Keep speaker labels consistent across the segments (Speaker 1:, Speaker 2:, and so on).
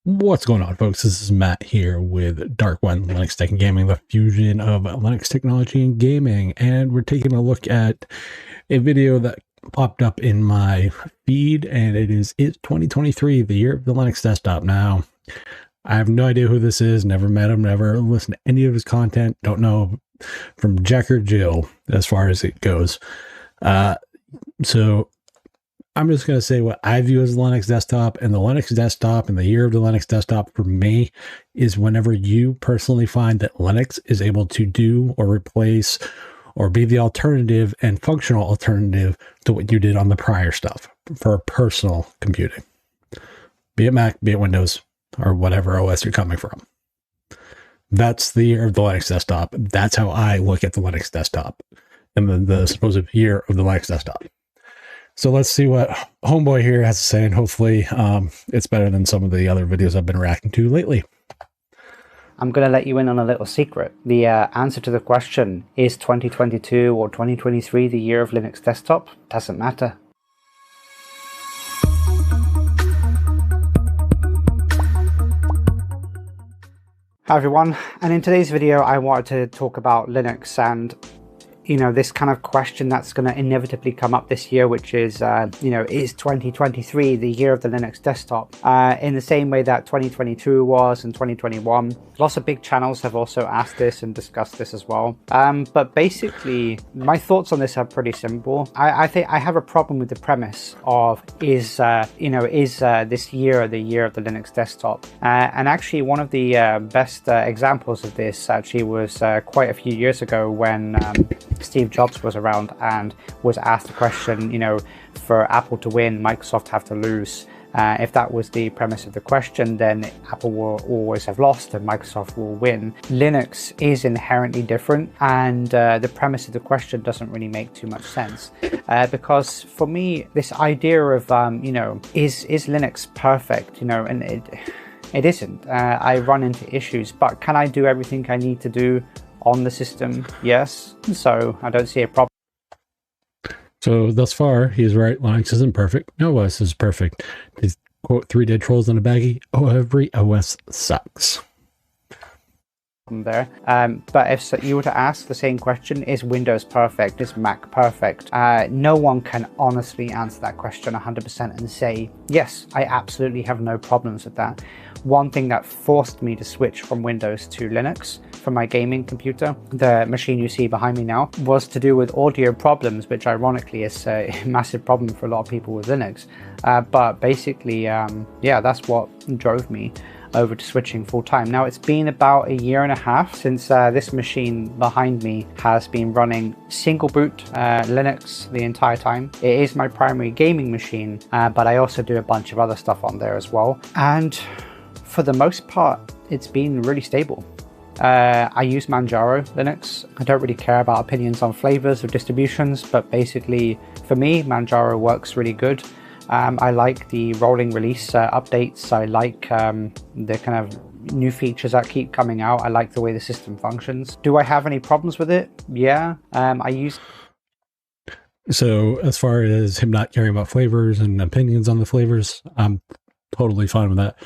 Speaker 1: What's going on, folks? This is Matt here with Dark One Linux Tech and Gaming, the fusion of Linux technology and gaming. And we're taking a look at a video that popped up in my feed, and it's 2023, the year of the Linux desktop. Now, I have no idea who this is, never met him, never listened to any of his content, don't know from Jack or Jill as far as it goes. So I'm just going to say what I view as the Linux desktop, and the Linux desktop and the year of the Linux desktop for me is whenever you personally find that Linux is able to do or replace or be the alternative and functional alternative to what you did on the prior stuff for personal computing, be it Mac, be it Windows, or whatever OS you're coming from. That's the year of the Linux desktop. That's how I look at the Linux desktop and the supposed year of the Linux desktop. So let's see what Homeboy here has to say, and hopefully it's better than some of the other videos I've been reacting to lately.
Speaker 2: I'm going to let you in on a little secret. The answer to the question, is 2022 or 2023 the year of Linux desktop? Doesn't matter. Hi everyone, and in today's video I wanted to talk about Linux and this kind of question that's going to inevitably come up this year, which is, is 2023 the year of the Linux desktop? In the same way that 2022 was and 2021. Lots of big channels have also asked this and discussed this as well. But basically, my thoughts on this are pretty simple. I think I have a problem with the premise of is this year the year of the Linux desktop? And actually, one of the best examples of this actually was quite a few years ago when Steve Jobs was around and was asked the question, for Apple to win, Microsoft have to lose. If that was the premise of the question, then Apple will always have lost and Microsoft will win. Linux is inherently different, and the premise of the question doesn't really make too much sense. Because for me, this idea of, is Linux perfect, and it isn't. I run into issues, but can I do everything I need to do on the system? Yes. So I don't see a problem.
Speaker 1: So thus far, he's right. Linux isn't perfect. No OS is perfect. These quote 3 dead trolls in a baggie. Oh, every OS sucks.
Speaker 2: There. But if you were to ask the same question, is Windows perfect? Is Mac perfect? No one can honestly answer that question 100% and say, yes, I absolutely have no problems with that. One thing that forced me to switch from Windows to Linux for my gaming computer, the machine you see behind me now, was to do with audio problems, which ironically is a massive problem for a lot of people with Linux. But basically, that's what drove me over to switching full-time. Now, it's been about a year and a half since this machine behind me has been running single boot Linux the entire time. It is my primary gaming machine, but I also do a bunch of other stuff on there as well. And for the most part, it's been really stable. I use Manjaro Linux. I don't really care about opinions on flavors or distributions, but basically for me, Manjaro works really good. I like the rolling release updates. I like the kind of new features that keep coming out. I like the way the system functions. Do I have any problems with it? Yeah.
Speaker 1: So as far as him not caring about flavors and opinions on the flavors, I'm totally fine with that.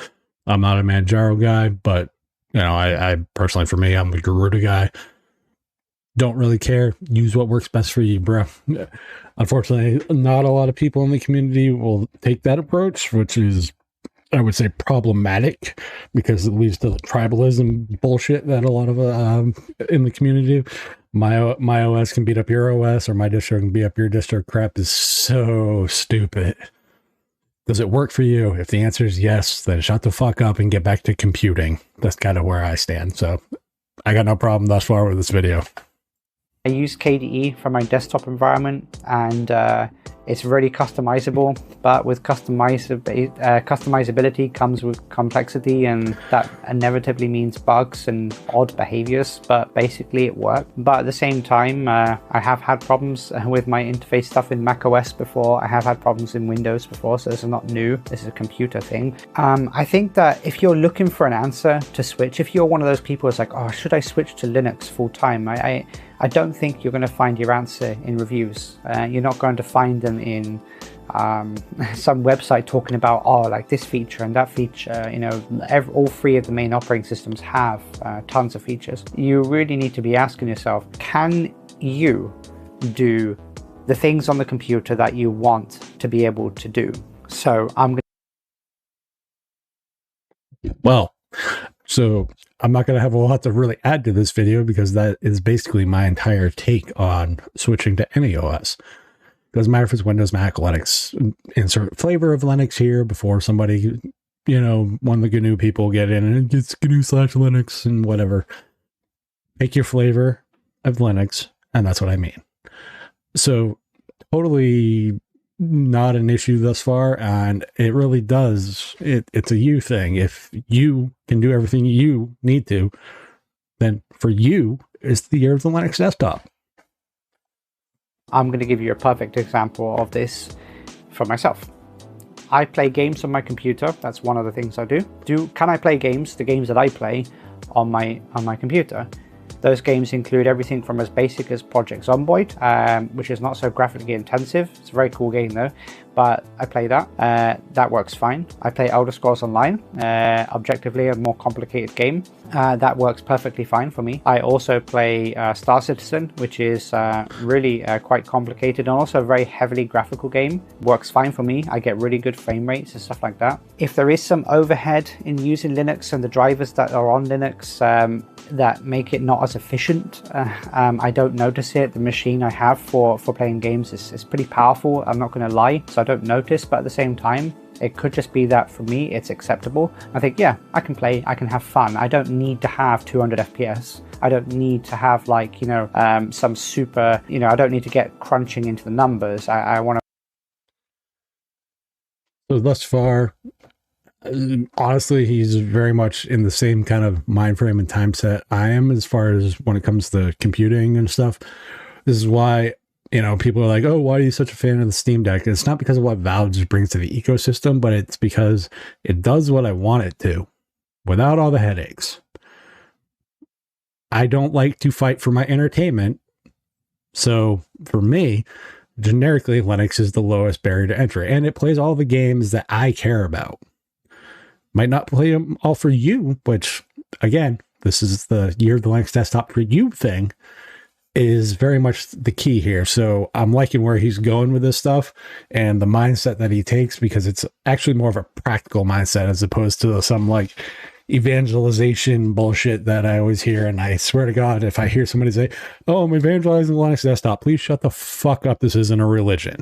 Speaker 1: I'm not a Manjaro guy, but I personally, for me, I'm a Garuda guy. Don't really care. Use what works best for you, bro. Unfortunately, not a lot of people in the community will take that approach, which is, I would say, problematic because it leads to the tribalism bullshit that a lot of in the community do. My OS can beat up your OS, or my distro can beat up your distro. Crap is so stupid. Does it work for you? If the answer is yes, then shut the fuck up and get back to computing. That's kind of where I stand. So I got no problem thus far with this video.
Speaker 2: I use KDE for my desktop environment, and it's really customizable, but with customizability comes with complexity, and that inevitably means bugs and odd behaviors, but basically it worked. But at the same time, I have had problems with my interface stuff in macOS before. I have had problems in Windows before, so this is not new. This is a computer thing. I think that if you're looking for an answer to switch, if you're one of those people who's like, oh, should I switch to Linux full time? I don't think you're going to find your answer in reviews. You're not going to find them in some website talking about, oh, like this feature and that feature. You know, all three of the main operating systems have tons of features. You really need to be asking yourself, can you do the things on the computer that you want to be able to do? So
Speaker 1: so I'm not going to have a lot to really add to this video, because that is basically my entire take on switching to any OS. Doesn't matter if it's Windows, Mac, Linux. Insert flavor of Linux here before somebody, you know, one of the GNU people get in and it's GNU/Linux and whatever. Pick your flavor of Linux, and that's what I mean. So totally not an issue thus far, and it really does. It's a you thing. If you can do everything you need to, then for you, it's the year of the Linux desktop.
Speaker 2: I'm going to give you a perfect example of this for myself. I play games on my computer. That's one of the things I do. Can I play games, the games that I play on my computer? Those games include everything from as basic as Project Zomboid, which is not so graphically intensive. It's a very cool game though, but I play that. That works fine. I play Elder Scrolls Online, objectively a more complicated game. That works perfectly fine for me. I also play Star Citizen, which is really quite complicated and also a very heavily graphical game. Works fine for me. I get really good frame rates and stuff like that. If there is some overhead in using Linux and the drivers that are on Linux that make it not as efficient, I don't notice it. The machine I have for playing games is pretty powerful, I'm not going to lie, so I don't notice, but at the same time, it could just be that for me it's acceptable. I think, yeah, I can play, I can have fun. I don't need to have 200 FPS. I don't need to have, like, you know, some super, you know, I don't need to get crunching into the numbers. I want to.
Speaker 1: So thus far, honestly, he's very much in the same kind of mind frame and time set I am, as far as when it comes to computing and stuff. This is why, you know, people are like, oh, why are you such a fan of the Steam Deck? It's not because of what Valve just brings to the ecosystem, but it's because it does what I want it to without all the headaches. I don't like to fight for my entertainment. So for me, generically, Linux is the lowest barrier to entry, and it plays all the games that I care about. Might not play them all for you, which, again, this is the year of the Linux desktop for you thing, is very much the key here. So I'm liking where he's going with this stuff and the mindset that he takes, because it's actually more of a practical mindset as opposed to some like evangelization bullshit that I always hear. And I swear to God, if I hear somebody say, oh, I'm evangelizing the Linux desktop, please shut the fuck up. This isn't a religion.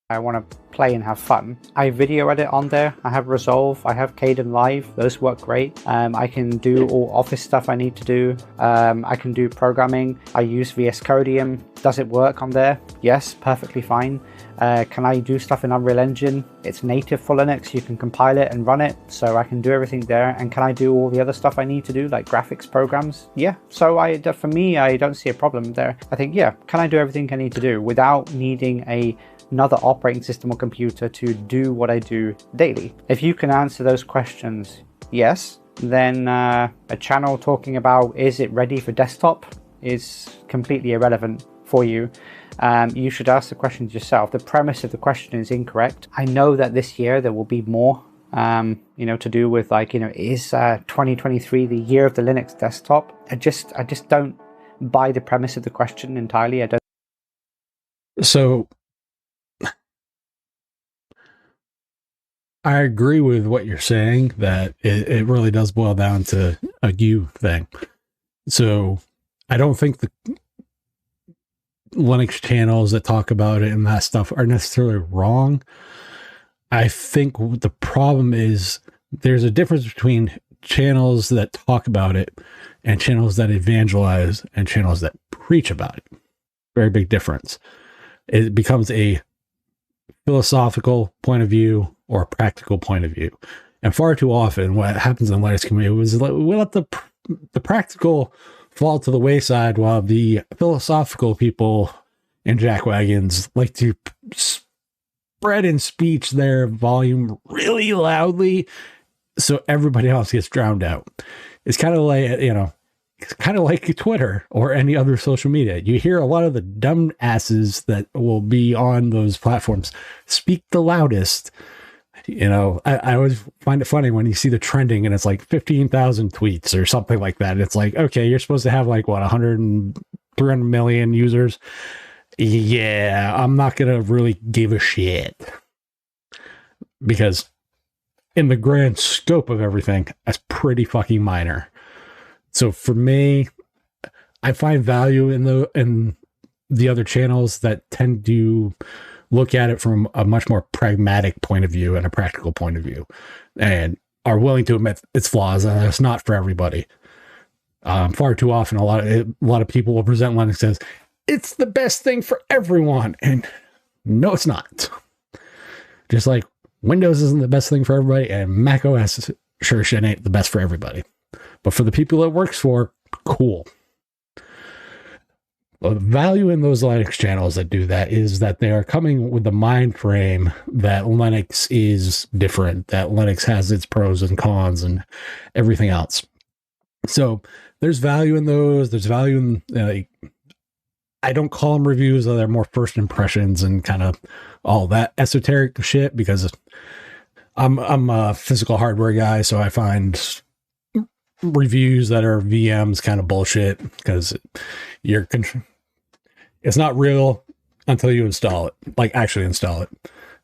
Speaker 2: I want to play and have fun. I video edit on there. I have Resolve. I have Kden Live. Those work great. I can do all Office stuff I need to do. I can do programming. I use VS Codium. Does it work on there? Yes, perfectly fine. Can I do stuff in Unreal Engine? It's native for Linux. You can compile it and run it, so I can do everything there. And can I do all the other stuff I need to do, like graphics programs? Yeah. So for me, I don't see a problem there. I think, yeah, can I do everything I need to do without needing another operating system or computer to do what I do daily? If you can answer those questions, yes, then a channel talking about is it ready for desktop is completely irrelevant for you. You should ask the questions yourself. The premise of the question is incorrect. I know that this year there will be more, you know, to do with, like, you know, is 2023 the year of the Linux desktop? I just don't buy the premise of the question entirely. I don't.
Speaker 1: So I agree with what you're saying, that it really does boil down to a you thing. So I don't think the Linux channels that talk about it and that stuff are necessarily wrong. I think the problem is there's a difference between channels that talk about it and channels that evangelize and channels that preach about it. Very big difference. It becomes a philosophical point of view or a practical point of view. And far too often what happens in the Linux community is we let the practical fall to the wayside, while the philosophical people and jackwagons like to spread and speech their volume really loudly so everybody else gets drowned out. It's kind of like, you know, it's kind of like Twitter or any other social media. You hear a lot of the dumb asses that will be on those platforms speak the loudest. You know, I always find it funny when you see the trending and it's like 15,000 tweets or something like that. It's like, okay, you're supposed to have like what, 300 million users. Yeah, I'm not going to really give a shit, because in the grand scope of everything, that's pretty fucking minor. So for me, I find value in the other channels that tend to look at it from a much more pragmatic point of view and a practical point of view, and are willing to admit its flaws, and it's not for everybody. Far too often, a lot of people will present Linux as it's the best thing for everyone, and no, it's not. Just like Windows isn't the best thing for everybody, and Mac OS sure shit ain't the best for everybody. But for the people it works for, cool. The value in those Linux channels that do that is that they are coming with the mind frame that Linux is different, that Linux has its pros and cons and everything else. So there's value in those. There's value in, I don't call them reviews, they're more first impressions and kind of all that esoteric shit, because I'm a physical hardware guy, so I find reviews that are VMs kind of bullshit, because it's not real until you install it, like actually install it.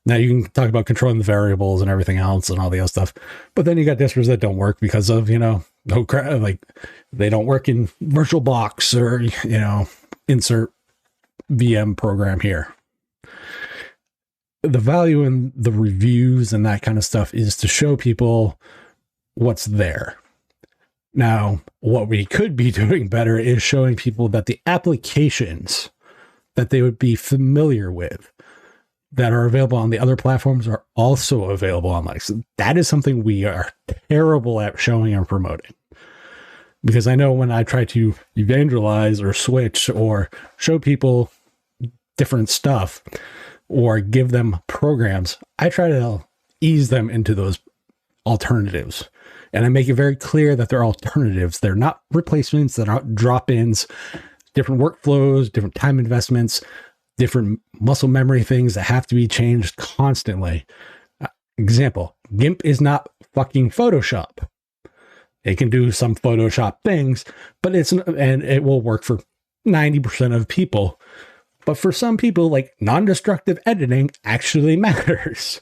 Speaker 1: Now you can talk about controlling the variables and everything else and all the other stuff, but then you got distros that don't work because of, like they don't work in VirtualBox or, insert VM program here. The value in the reviews and that kind of stuff is to show people what's there. Now, what we could be doing better is showing people that the applications that they would be familiar with that are available on the other platforms are also available on Linux. That is something we are terrible at showing and promoting. Because I know when I try to evangelize or switch or show people different stuff or give them programs, I try to ease them into those alternatives. And I make it very clear that they're alternatives. They're not replacements. They're not drop-ins, different workflows, different time investments, different muscle memory things that have to be changed constantly. Example, GIMP is not fucking Photoshop. It can do some Photoshop things, but and it will work for 90% of people. But for some people, like non-destructive editing actually matters.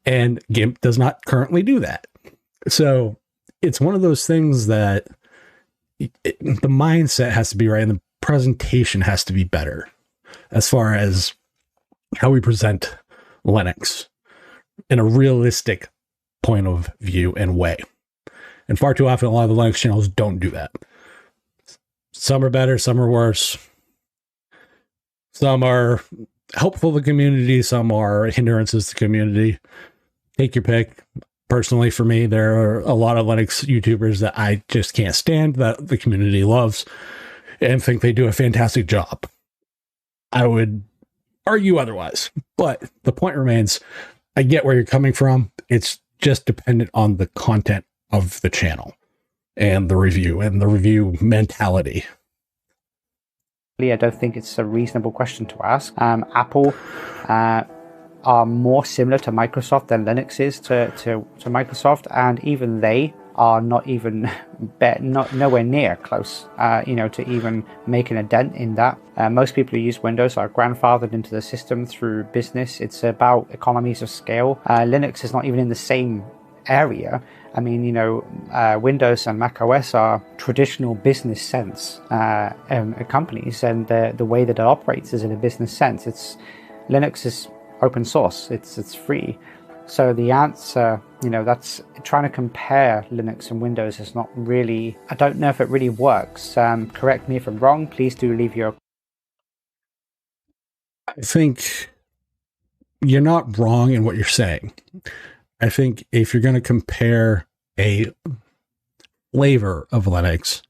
Speaker 1: And GIMP does not currently do that. So it's one of those things that the mindset has to be right and the presentation has to be better as far as how we present Linux in a realistic point of view and way. And far too often, a lot of the Linux channels don't do that. Some are better, some are worse. Some are helpful to the community, some are hindrances to the community. Take your pick. Personally, for me, there are a lot of Linux YouTubers that I just can't stand, that the community loves and think they do a fantastic job. I would argue otherwise, but the point remains, I get where you're coming from. It's just dependent on the content of the channel and the review mentality.
Speaker 2: I don't think it's a reasonable question to ask. Apple are more similar to Microsoft than Linux is to Microsoft, and even they are not even nowhere near close, to even making a dent in that. Most people who use Windows are grandfathered into the system through business. It's about economies of scale. Linux is not even in the same area. I mean, Windows and Mac OS are traditional business sense companies, and the way that it operates is in a business sense. Linux is open source. It's free. So the answer, that's trying to compare Linux and Windows is not really, I don't know if it really works. Correct me if I'm wrong. Please do leave your...
Speaker 1: I think you're not wrong in what you're saying. I think if you're going to compare a flavor of Linux,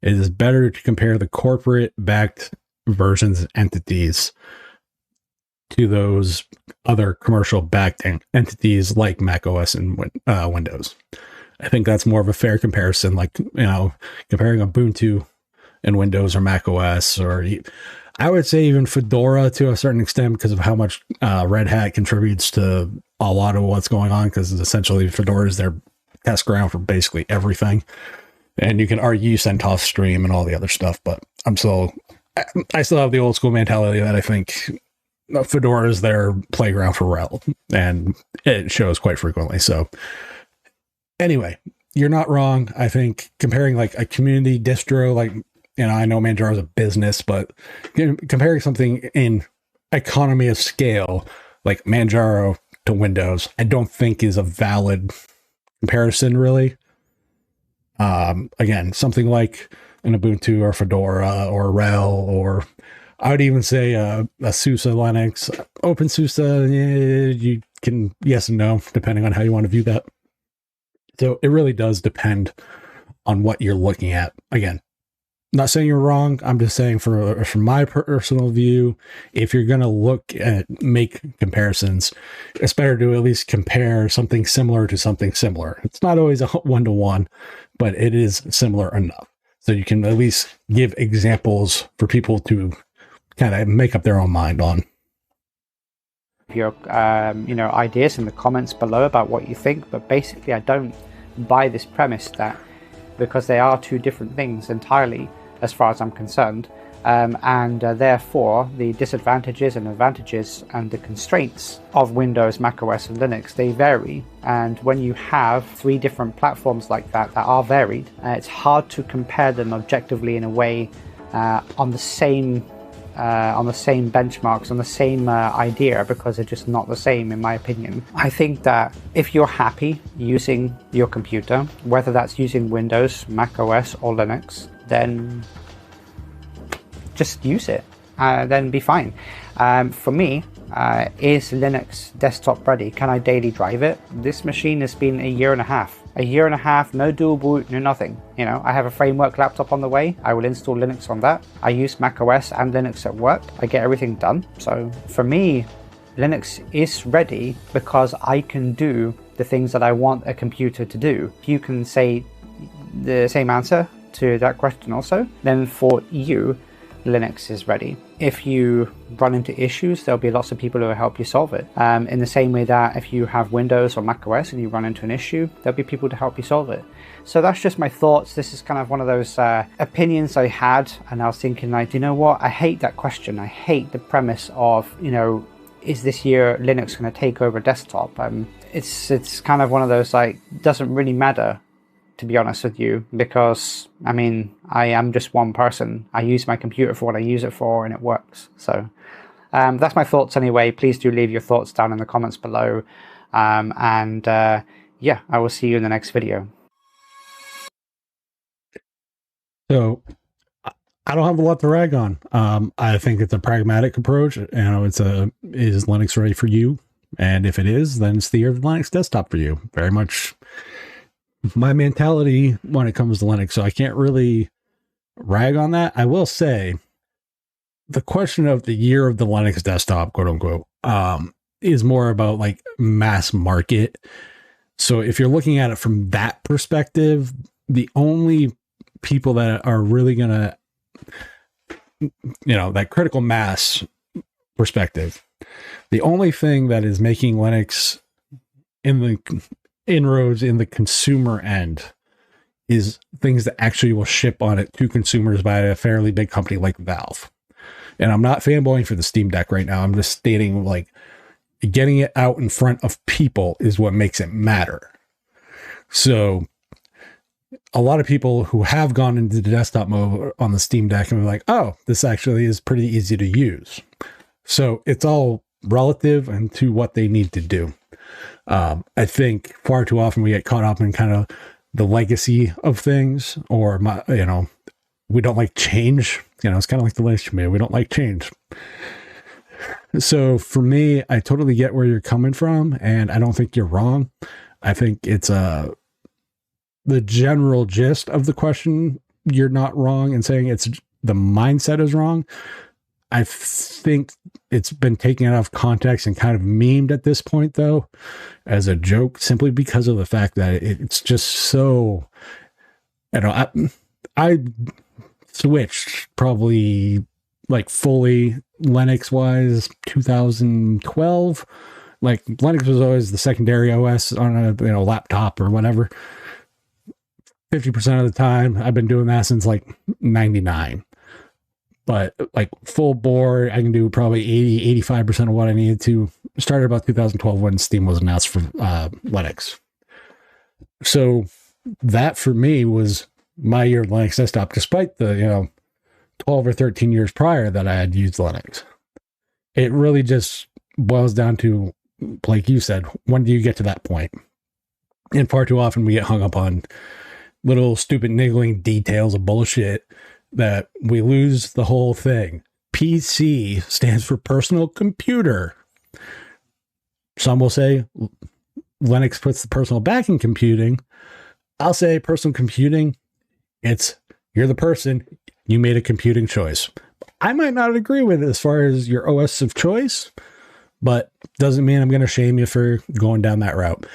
Speaker 1: it is better to compare the corporate-backed versions and entities to those other commercial backed entities like Mac OS and Windows. I think that's more of a fair comparison, like, comparing Ubuntu and Windows or Mac OS, or I would say even Fedora to a certain extent because of how much Red Hat contributes to a lot of what's going on, because essentially Fedora is their test ground for basically everything. And you can argue CentOS Stream and all the other stuff, but I still have the old school mentality that I think Fedora is their playground for RHEL, and it shows quite frequently. So anyway, you're not wrong. I think comparing like a community distro, like, I know Manjaro is a business, but comparing something in economy of scale, like Manjaro to Windows, I don't think is a valid comparison, really. Again, something like an Ubuntu or Fedora or RHEL, or I would even say a SUSE Linux, OpenSUSE, you can yes and no, depending on how you want to view that. So it really does depend on what you're looking at. Again, not saying you're wrong. I'm just saying from my personal view, if you're going to look at make comparisons, it's better to at least compare something similar to something similar. It's not always a one-to-one, but it is similar enough. So you can at least give examples for people to kind of make up their own mind on.
Speaker 2: Your ideas in the comments below about what you think, but basically I don't buy this premise that because they are two different things entirely as far as I'm concerned, and therefore the disadvantages and advantages and the constraints of Windows, Mac OS and Linux, they vary. And when you have three different platforms like that are varied, it's hard to compare them objectively in a way on the same benchmarks, on the same idea, because they're just not the same, in my opinion. I think that if you're happy using your computer, whether that's using Windows, Mac OS or Linux, then just use it, then be fine. For me, is Linux desktop ready? Can I daily drive it? This machine has been a year and a half, no dual boot, no nothing. I have a framework laptop on the way. I will install Linux on that. I use Mac OS and Linux at work. I get everything done. So for me, Linux is ready because I can do the things that I want a computer to do. If you can say the same answer to that question also, then for you, Linux is ready. If you run into issues, there'll be lots of people who will help you solve it. In the same way that if you have Windows or Mac OS and you run into an issue, there'll be people to help you solve it. So that's just my thoughts. This is kind of one of those opinions I had, and I was thinking, like, you know what? I hate that question. I hate the premise of, is this year Linux going to take over desktop? It's kind of one of those, like, doesn't really matter, to be honest with you, because I am just one person. I use my computer for what I use it for, and it works. So that's my thoughts anyway. Please do leave your thoughts down in the comments below, yeah, I will see you in the next video.
Speaker 1: So I don't have a lot to rag on. I think it's a pragmatic approach, and is Linux ready for you? And if it is, then it's the year of Linux desktop for you. Very much my mentality when it comes to Linux, so I can't really rag on that. I will say the question of the year of the Linux desktop, quote unquote, is more about like mass market. So if you're looking at it from that perspective, the only people that are really gonna, that critical mass perspective, the only thing that is making Linux in the inroads in the consumer end is things that actually will ship on it to consumers by a fairly big company like Valve. And I'm not fanboying for the Steam Deck right now. I'm just stating, like, getting it out in front of people is what makes it matter. So a lot of people who have gone into the desktop mode on the Steam Deck and are like, oh, this actually is pretty easy to use. So it's all relative and to what they need to do. I think far too often we get caught up in kind of the legacy of things, or we don't like change. It's kind of like the Linux community. We don't like change. So for me, I totally get where you're coming from, and I don't think you're wrong. I think it's the general gist of the question. You're not wrong in saying it's the mindset is wrong. I think it's been taken out of context and kind of memed at this point, though, as a joke, simply because of the fact that it's just so, you know, I switched probably like fully Linux wise 2012. Like Linux was always the secondary OS on a laptop or whatever. 50% of the time, I've been doing that since like 99. But like full bore, I can do probably 85% of what I needed to. Started about 2012 when Steam was announced for Linux. So that for me was my year of Linux desktop, despite the 12 or 13 years prior that I had used Linux. It really just boils down to, like you said, when do you get to that point? And far too often we get hung up on little stupid niggling details of bullshit that we lose the whole thing. PC stands for personal computer. Some will say Linux puts the personal back in computing. I'll say personal computing, you're the person, you made a computing choice. I might not agree with it as far as your OS of choice, but doesn't mean I'm going to shame you for going down that route.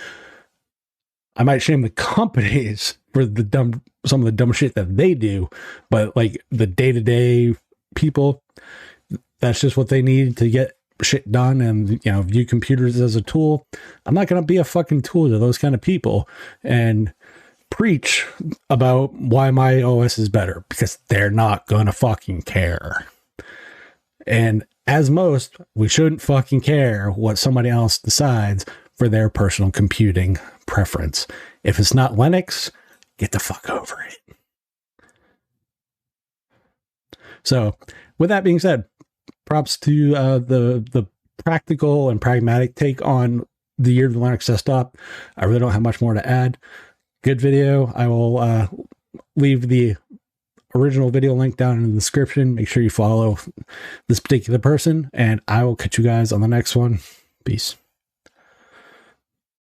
Speaker 1: I might shame the companies for some of the dumb shit that they do, but like the day-to-day people, that's just what they need to get shit done and view computers as a tool. I'm not going to be a fucking tool to those kind of people and preach about why my OS is better, because they're not going to fucking care. And as most, we shouldn't fucking care what somebody else decides for their personal computing preference. If it's not Linux, get the fuck over it. So, with that being said, props to the practical and pragmatic take on the year of the Linux desktop. I really don't have much more to add. Good video. I will leave the original video link down in the description. Make sure you follow this particular person, and I will catch you guys on the next one. Peace.